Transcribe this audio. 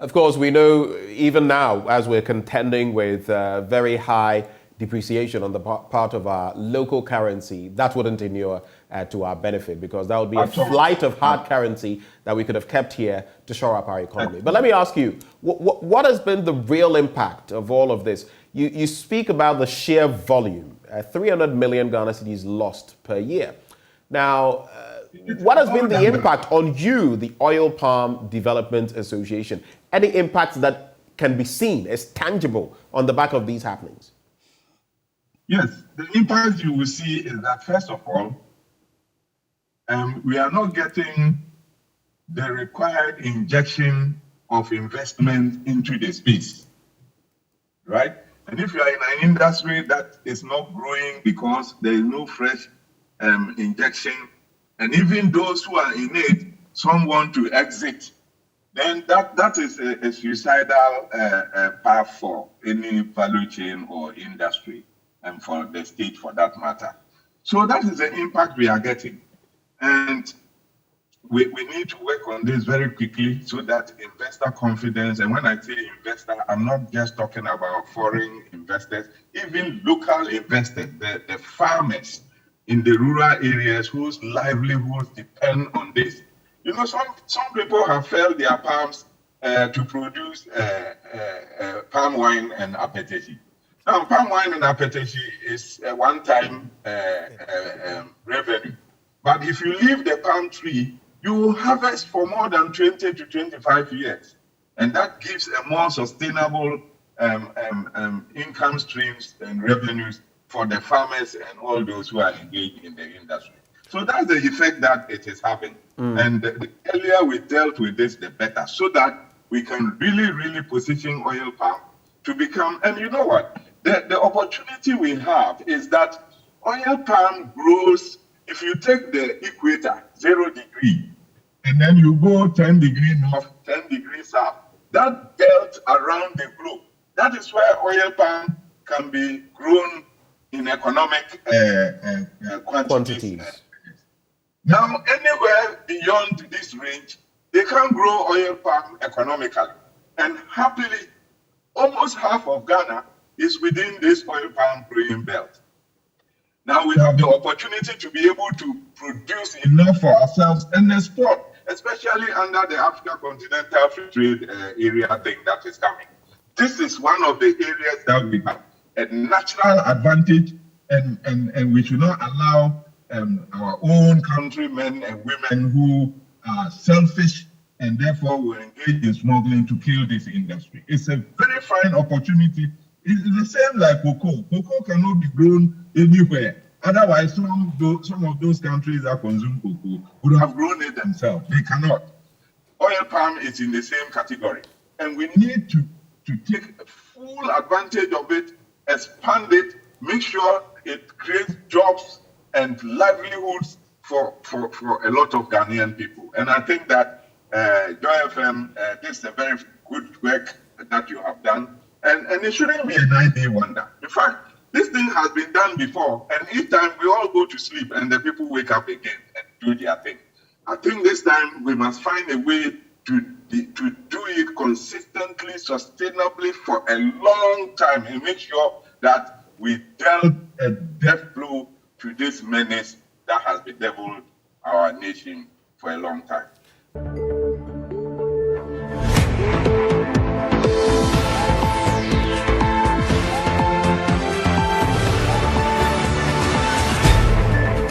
Of course, we know even now, as we're contending with very high depreciation on the part of our local currency, that wouldn't inure to our benefit, because that would be a flight of hard currency that we could have kept here to shore up our economy. But let me ask you, what has been the real impact of all of this? You speak about the sheer volume, 300 million Ghana cedis lost per year. Now, what has been the impact on you, the Oil Palm Development Association? Any impacts that can be seen as tangible on the back of these happenings? Yes, the impact you will see is that, first of all, we are not getting the required injection of investment into the space, right? And if you are in an industry that is not growing because there is no fresh injection, and even those who are in it, some want to exit, then that is a suicidal path for any value chain or industry, and for the state for that matter. So that is the impact we are getting. And we need to work on this very quickly so that investor confidence, and when I say investor, I'm not just talking about foreign investors, even local investors, the farmers in the rural areas whose livelihoods depend on this. You know, some people have felled their palms to produce palm wine and apetition. Now, palm wine and apetition is a one-time revenue. But if you leave the palm tree, you will harvest for more than 20 to 25 years. And that gives a more sustainable income streams and revenues for the farmers and all those who are engaged in the industry. So that's the effect that it is having. And the earlier we dealt with this, the better, so that we can really, really position oil palm to become, and you know what? The opportunity we have is that oil palm grows, if you take the equator, 0 degree, and then you go 10 degrees north, 10 degrees south, that belt around the globe, that is where oil palm can be grown in economic quantities. Now, anywhere beyond this range, they can't grow oil palm economically. And happily, almost half of Ghana is within this oil palm growing belt. Now we have the opportunity to be able to produce enough for ourselves and export, especially under the Africa Continental Free Trade Area thing that is coming. This is one of the areas that we have a natural advantage, and we should not allow our own countrymen and women who are selfish and therefore will engage in smuggling to kill this industry. It's a very fine opportunity. It's the same like cocoa. Cocoa cannot be grown anywhere. Otherwise, some of those countries that consume cocoa would have grown it themselves. They cannot. Oil palm is in the same category. And we need to take full advantage of it, expand it, make sure it creates jobs and livelihoods for a lot of Ghanaian people. And I think that Joy FM, this is a very good work that you have done. And it shouldn't be a 9-day wonder. In fact, this thing has been done before, and each time we all go to sleep and the people wake up again and do their thing. I think this time we must find a way to do it consistently, sustainably for a long time, and make sure that we dealt a death blow to this menace that has bedeviled our nation for a long time.